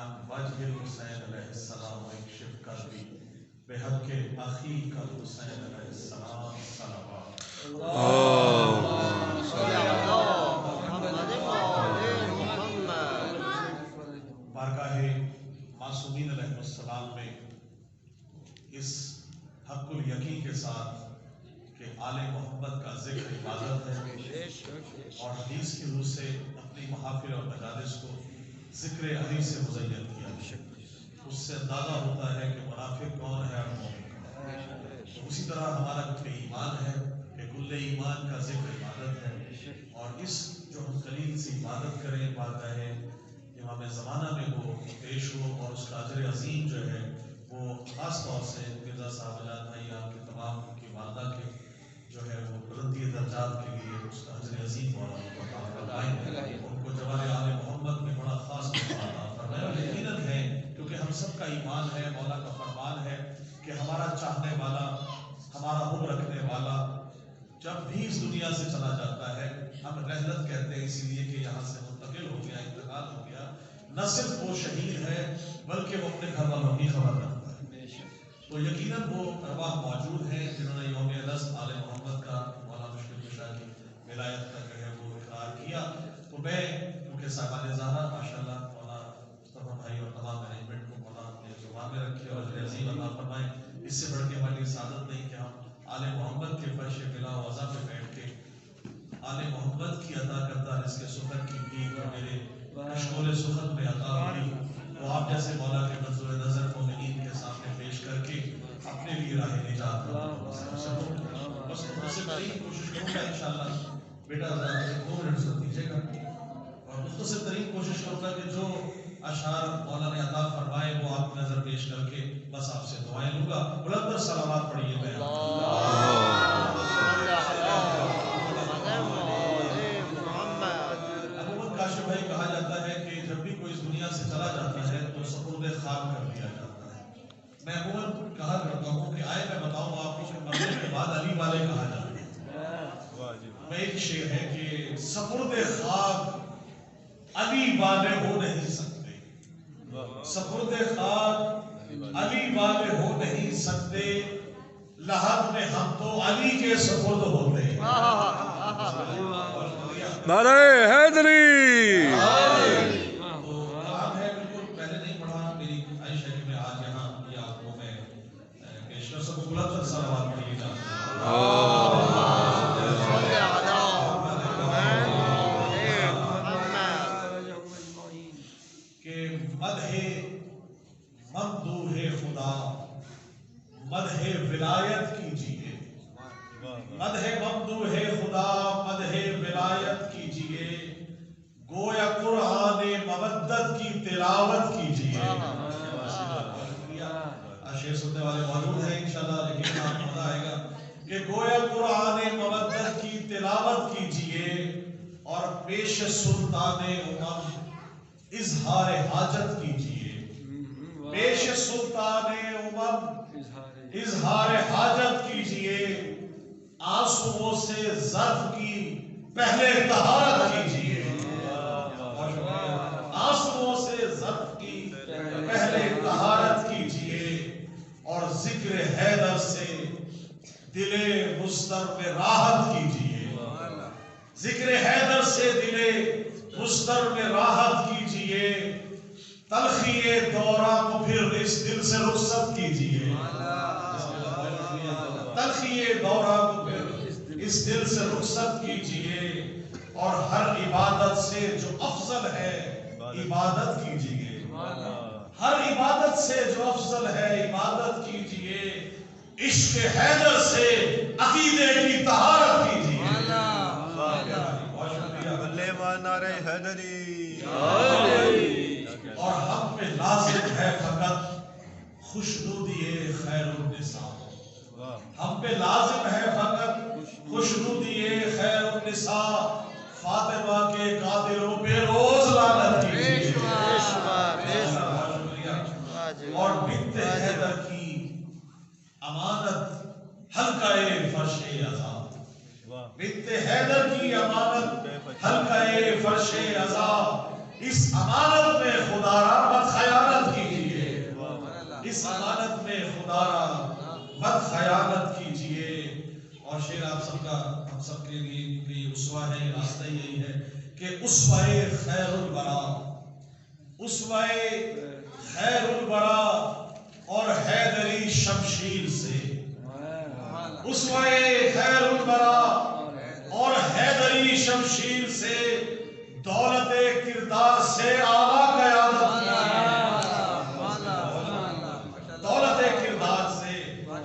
عن وجه الحسین علیہ السلام اکشف کربی بحق اخیک الحسین علیہ السلام صلوات اللهم صل على محمد وآل محمد. بارگاہ معصومین علیہ السلام میں اس حق الیقین کے ساتھ کہ آل محمد کا ذکر عبادت ہے اور حدیث کی روح سے اپنی محافل اور مجالس کو ذکر علی سے مزین کیا. اس سے اندازہ ہوتا ہے کہ منافق کون ہے اور مومن کون ہے. تو اسی طرح ہمارا کل ایمان ہے کہ کل ایمان کا ذکر عبادت ہے اور اس جو ہم قلیل سی عبادت کریں بارگاہ امام زمانہ میں وہ پیش ہو اور اس کا اجر عظیم جو ہے وہ خاص طور سے مرزا صاحب جان بھائی آپ کے تمام کی والدہ کے جو ہے وہ بلندی درجات کے لیے اس کا اجر عظیم عطا فرمائیں. ان کو جوار آل محمد میں بڑا خاص موقع عطا فرمائیں. اور یقیناً ہے کیونکہ ہم سب کا ایمان ہے، مولا کا فرمان ہے کہ ہمارا چاہنے والا، ہمارا حب رکھنے والا جب بھی اس دنیا سے چلا جاتا ہے، ہم رحلت کہتے ہیں اسی لیے کہ یہاں سے منتقل ہو گیا، انتقال ہو گیا، نہ صرف وہ شہید ہے بلکہ وہ اپنے گھر والوں کی خبر رکھتا ہے. تو یقیناً وہ ارواح موجود ہیں جنہوں نے یوم رست آل محمد کا، مولا مشکل کشا کی ولایت کا جو ہے وہ اقرار کیا. تو میں کیونکہ صاحبان زہرا ماشاءاللہ مولا مصطفیٰ بھائی اور تمام مینجمنٹ کو مولا اپنے زبان میں رکھے اور اجر عظیم عطا فرمائے. اس سے بڑھ کے ہماری سعادت نہیں کہ ہم آل محمد کے فرش بلا وضع پہ بیٹھ کے آل محمد کی عطا کردہ رزق سخن کی بھیک جو میرے مشغول سخن میں عطا ہوئی وہ آپ جیسے مولا کے منظور نظر مومنین کے سامنے پیش کر کے اپنے لیے راہ نجات بس مجھ سے بڑی کوشش کروں گا انشاءاللہ. بیٹا ذرا 2 منٹ سے دیجیے گا اور مختصر ترین کوشش کروں گا کہ جو اشعار مولا نے عطا فرمائے وہ آپ نظر پیش کر کے بس آپ سے دعائیں لوں گا. بلند صلوات پڑھیے میں کاشف بھائی کہا جاتا ہے کہ جب بھی کوئی اس دنیا سے چلا جاتا ہے تو سپرد خاک کر دیا جاتا ہے. میں عموماً کہا کرتا ہوں کہ آئے میں بتاؤں آپ کو کہ مرنے کے بعد علی والے کہا جاتا ہے. میں ایک شعر ہے کہ سپرد خاک علی والے ہو نہیں سکتے، سپرد خاک علی والے ہو نہیں سکتے، لحد میں ہم تو علی کے سپرد ہوتے ہیں. نعرہ حیدری. کام ہے بالکل پہلے نہیں پڑھا، میری خواہش ہے کہ میں آج یہاں یہ آپ کو میں پیش کر سکوں. بلند صلوات پڑھیے گا. کہ مدح ممدوح خدا مدح ولایت کیجیے، مدح ممدوح خدا مدح ولایت کیجیے، گویا قرآن مودت کی تلاوت کیجیے. شعر سننے والے موجود ہیں انشاءاللہ لیکن آپ مزہ آئے گا کہ گویا قرآن مودت کی تلاوت کیجیے اور پیش سلطان امم اظہار حاجت کیجیے، پیش سلطان امم اظہار حاجت کیجیے، آنسوؤں سے ظرف کی پہلے طہارت کیجیے، آنسوؤں سے ظرف کی پہلے طہارت کیجیے اور ذکر حیدر سے دل مضطر میں راحت کیجیے، ذکر حیدر سے دل مضطر میں راحت کیجیے، تلخی دورہ کو پھر اس دل سے رخصت کیجیے، تلخی دورہ کو پھر اس دل سے رخصت کیجیے اور ہر عبادت سے جو افضل ہے عبادت کیجیے، ہر عبادت سے جو افضل ہے عبادت کیجیے، عشق حیدر سے عقیدے کی طہارت کیجیے. نعرہ حیدری. اور ہم پہ لازم ہے فقط خوشنودی خیر النساء، ہم پہ لازم ہے فقط خوشنودی خیر النساء، فاطمہ کے قاتلوں پہ روز لعنت کیجیے اور بنت حیدر کی امانت حلقہ فرش عزا، بنت حیدر کی امانت حلقہ فرش عزا، اس امانت میں خدا را مت خیال کہ اسوہ خیر الورا، اسوہ خیر الورا اور حیدری شمشیر سے، اسوہ خیر الورا اور حیدری شمشیر سے، دولت کردار سے اعلیٰ قیادت کی، دولت کردار سے،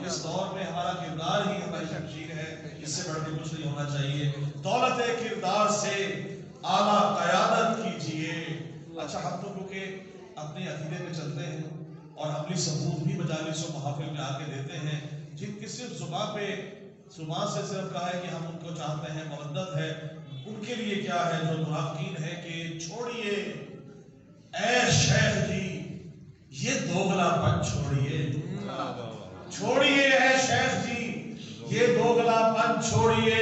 اس دور میں ہمارا کردار ہی ہماری شمشیر ہے، اس سے بڑھ کے کچھ نہیں ہونا چاہیے، دولت کردار سے اعلیٰ قیادت کیجئے۔ اچھا، ہم تو کیونکہ اپنے عقیدے میں چلتے ہیں اور عملی ثبوت بھی مجالس و محافل میں آ کے دیتے ہیں، جن کی صرف زبان سے صرف کہا ہے کہ ہم ان کو چاہتے ہیں، مودت ہے، ان کے لیے کیا ہے جو منافقین ہے کہ چھوڑیے اے شیخ جی یہ دوغلا پن چھوڑیے، چھوڑیے اے شیخ جی یہ دوغلا پن چھوڑیے،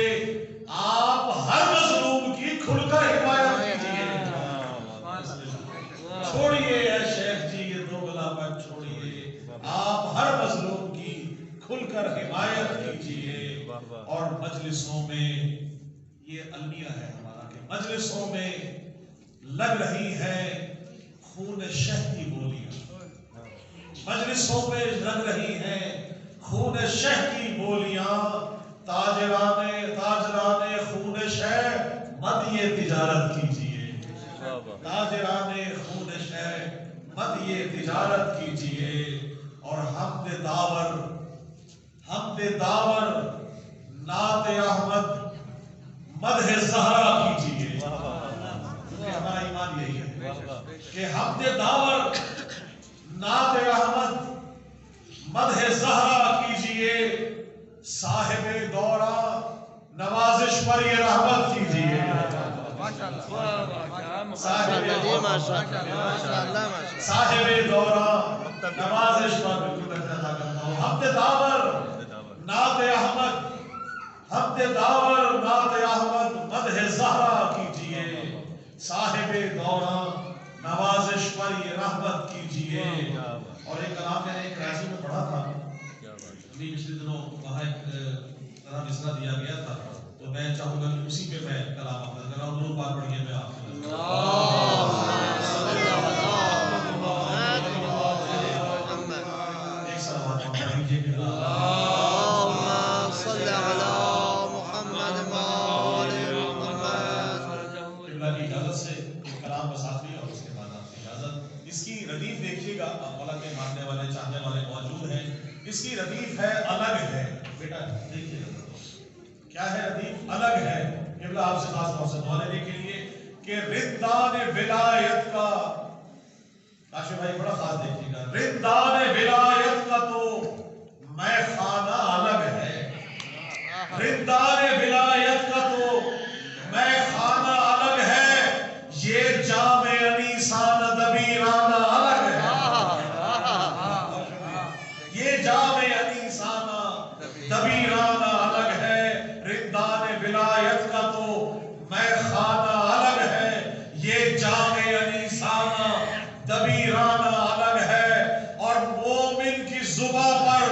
آپ ہر مظلوم کی کھل کر حمایت کیجیے، چھوڑیے اے شیخ جی یہ دوغلا پن چھوڑیے، آپ ہر مظلوم کی کھل کر حمایت کیجیے۔ اور مجلسوں میں یہ المیہ ہے ہمارا کہ مجلسوں میں لگ رہی ہے خون شہ کی بولیاں، مجلسوں میں لگ رہی ہیں خون شہ کی بولیاں، تاجران خون شہ مت یہ تجارت کیجیے، تاجران خون شہ مت یہ تجارت کیجیے۔ اور حمد داور نعت احمد مدح زہرا کیجیے، کیونکہ ہمارا ایمان یہی ہے کہ حمد داور نعت احمد مدح زہرا کیجیے، صاحب دورہ نوازش پر یہ رحمت کیجیے، صاحب دورہ نوازش پر حمد داور نعت احمد، حمد داور نعت احمد مدح زہرا کیجیے، صاحب دورہ نوازش پر یہ رحمت کیجیے۔ اور ایک کلام میں نے ایک کراچی میں پڑھا تھا، ابھی پچھلے دنوں وہاں ایک طرح مصرع دیا گیا تھا، تو میں چاہوں گا کہ اسی پہ میں کلام اپنا کر رہا ہوں، درود پاک پڑھیے میں آپ کو۔ ایک صلوات پڑھیے کہ اس کی ردیف دیکھیے گا، مولا کے ماننے والے چاہنے والے موجود ہیں، اس کی ردیف ہے الگ ہے، بیٹا دیکھیے کیا ہے ردیف، الگ ہے، قبلہ آپ سے خاص طور سے دعا لینے کے لیے کہ رندان ولایت کا، کاشف بھائی بڑا خاص دیکھیے گا، رندان ولایت کا تو میں خانہ الگ ہے، رندان ولایت کا تو میں خانہ الگ ہے، یہ جام انیسان دبیرانہ الگ ہے، یہ جام انیسان دبیرانہ الگ ہے، رندان ولایت کا تو میں خانہ الگ ہے، یہ جام انیسان دبیرانہ الگ ہے۔ اور مومن کی زباں پر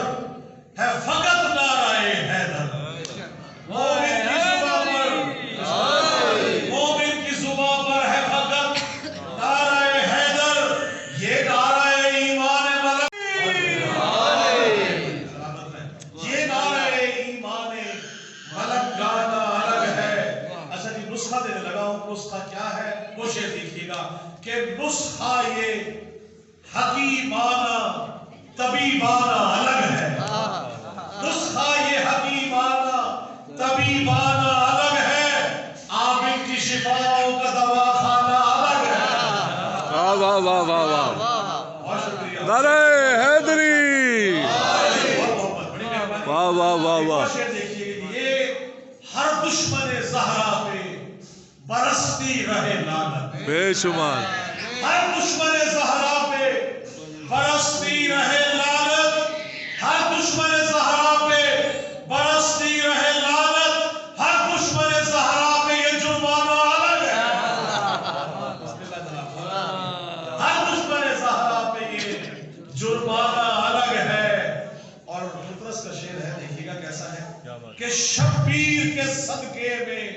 ہے فقط نعرہ حیدر، مومن کی زباں پر، مومن کی زباں پر ہے فقط نعرہ حیدر، یہ نعرہ ایمان ملک، یہ نعرہ ایمان ملک گانا الگ ہے۔ اچھا جی نسخہ دینے لگا ہوں، نسخہ کیا ہے وہ شیئر دیکھیے گا کہ نسخہ یہ حکیمانہ طبیبانہ الگ ہے، نسخہ یہ حکیمانہ طبیبانہ الگ ہے، عابد کی شفاؤں کا دواخانہ الگ ہے۔ واہ واہ واہ واہ واہ، بہت شکریہ، نعرہ حیدری، واہ واہ واہ واہ۔ دیکھیے یہ ہر دشمن زہرا پہ برستی رہے لعنت، بے شمار، ہر دشمن زہرا پہ برستی رہے لعنت، ہر دشمن زہرا پہ برستی رہے لعنت، ہر دشمن زہرا پہ یہ جرمانہ الگ ہے، ہر دشمن زہرا پہ یہ جرمانہ الگ ہے۔ اور مطرس کا شعر ہے، دیکھیے گا کیسا ہے کہ شبیر کے صدقے میں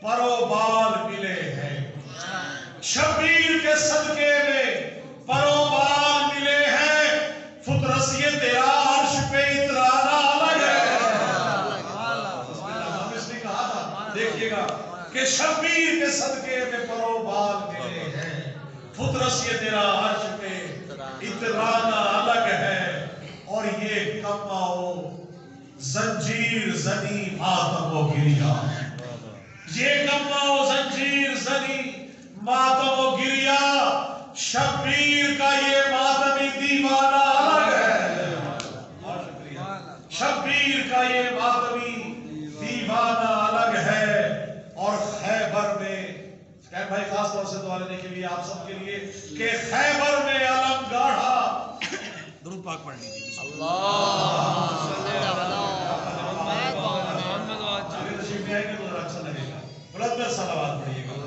پرو بال ملے شبیر کے صدقے میں پرو بال ملے ہیں فطرت یہ تیرا عرش پہ اترانا الگ ہے اور یہ کماؤ زنجیر زنی ماتم و گریا یہ کماؤ زنجیر زنی ماتم و گریا شبیر کا یہ ماتمی دیوانہ الگ ہے شبیر کا یہ ماتمی دیوانہ الگ ہے اور خیبر میں بھائی خاص طور سے دعا لینے کے لیے آپ سب کے لیے کہ خیبر میں علم گاڑھا درود پاک پڑھ لیجیے تشریف لے آئیں گے تو ذرا اچھا لگے گا بلند صلوات پڑھیے گا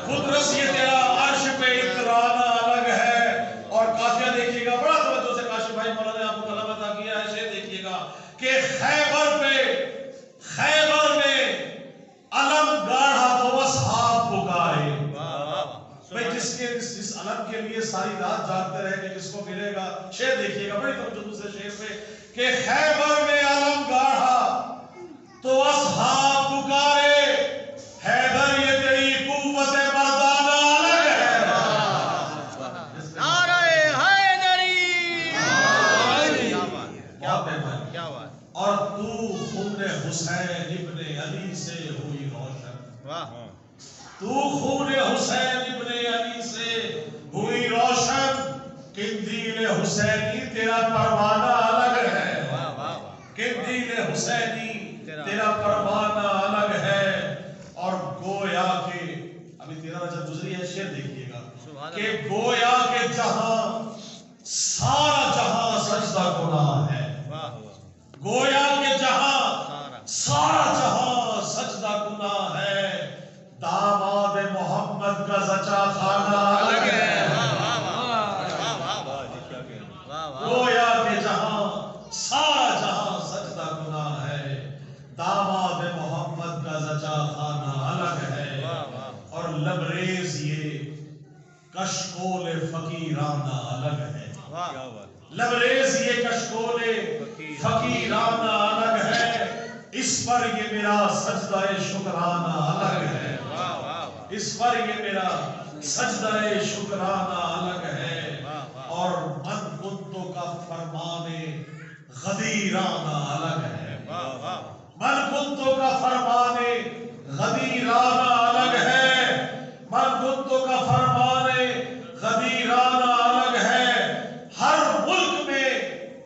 خود رسی تیرا عرش پہ اترانا الگ ہے اور قافیہ دیکھیے گا بڑا توجہ سے کاشف بھائی مولانا نے آپ کو کلام عطا کیا ہے شعر دیکھیے گا کہ خیبر میں علم گاڑھا تو اصحاب پکارے بھائی جس کے اس علم کے لیے ساری رات جاگتے رہے کہ کس کو ملے گا شعر دیکھیے گا بڑی توجہ دوسرے شعر پہ کہ خیبر میں علم گاڑھا تو اصحاب پکارے حیدر یہ تیری قوت مردانہ الگ ہے نعرہ حیدری کیا بات اور تو خون حسین ابن علی سے ہوئی روشن تو خون حسین ابن علی سے ہوئی روشن قندیل حسینی تیرا پروانہ الگ ہے قندیل حسینی تیرا پروانہ الگ ہے اور گویا کہ ابھی 13 رجب گزری ہے شعر دیکھیے گا کہ گویا کہ جہاں سارا جہاں سجدہ گناہ ہے گویا کہ جہاں سارا جہاں سجدہ گناہ ہے داماد محمد کا زچا خانہ الگ ہے گویا کہ جہاں سارا جہاں سجدہ گناہ ہے داماد محمد کا زچا خانہ الگ ہے اور لبریز یہ کشکول فقیرانہ الگ ہے لبریز یہ کشکول فقیرانہ الگ ہے اس پر یہ میرا سجدہ شکرانہ الگ ہے اس پر یہ میرا سجدہ شکرانہ الگ ہے اور من کنتو کا فرمان غدیرانہ الگ ہے من کنتو کا فرمان غدیرانہ الگ ہے من کنتو کا فرمان غدیرانہ الگ ہے ہر ملک میں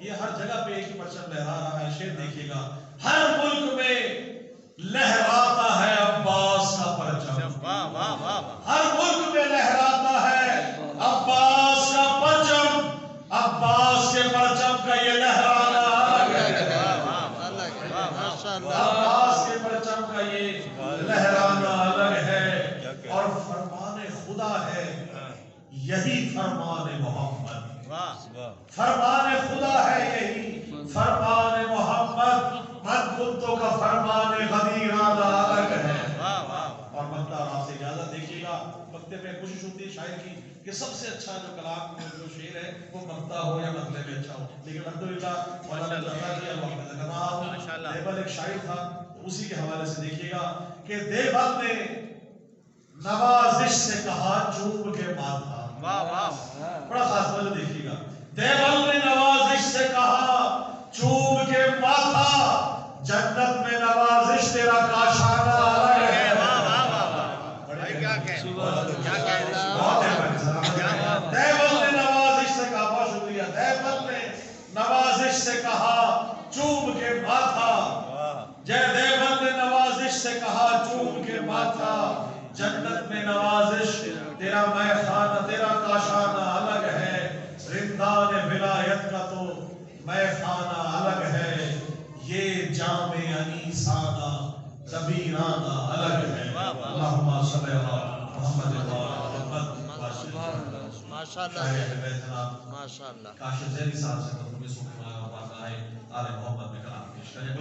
یہ ہر جگہ پہ ایک ہی پرچم لہرا رہا ہے شعر دیکھیے گا ہر ملک میں لہراتا ہے عباس کا پرچم ہر ملک میں لہراتا ہے عباس کا پرچم عباس کے پرچم کا یہ لہرانا الگ ہے عباس کے پرچم کا یہ لہرانا الگ ہے اور فرمان خدا ہے یہی فرمان محمد فرمان خدا ہے یہی فرمان محمد من کنتو کا فرمان غدیرانہ الگ ہے اور مقطع آپ سے اجازت دیکھیے گا مقطع پہ کوشش ہوتی ہے شاعر کی کہ سب سے اچھا جو کلام جو شعر ہے وہ مقطع ہو یا مقطع میں اچھا ہو لیکن الحمدللہ مولانا نے عطا کیا دیوبند ایک شاعر تھا اسی کے حوالے سے دیکھیے گا کہ دیوبند نے نوازش سے کہا چوم کے ماتھا بڑا خاص بات دیکھیے گا دیوبند نے نوازش سے کہا چوم کے ماتھا جنت میں نوازش تیرا کاشانہ الگ ہے دیوبند نے نوازش سے کہا بہت شکریہ دیوبند نے نوازش سے کہا چوم کے ماتھا جے دیوبند نے نوازش سے کہا چوم کے ماتھا جنت میں نوازش تیرا میخانہ تیرا کاشانہ الگ ہے رندان ولایت کا تو میخانہ الگ ہے یہ جام انیسانہ کبیرانہ الگ ہے اللہم صلی اللہ محمد ماشاءاللہ کاشف زیری صاحب سے آل محمد میں کلام پیش کریں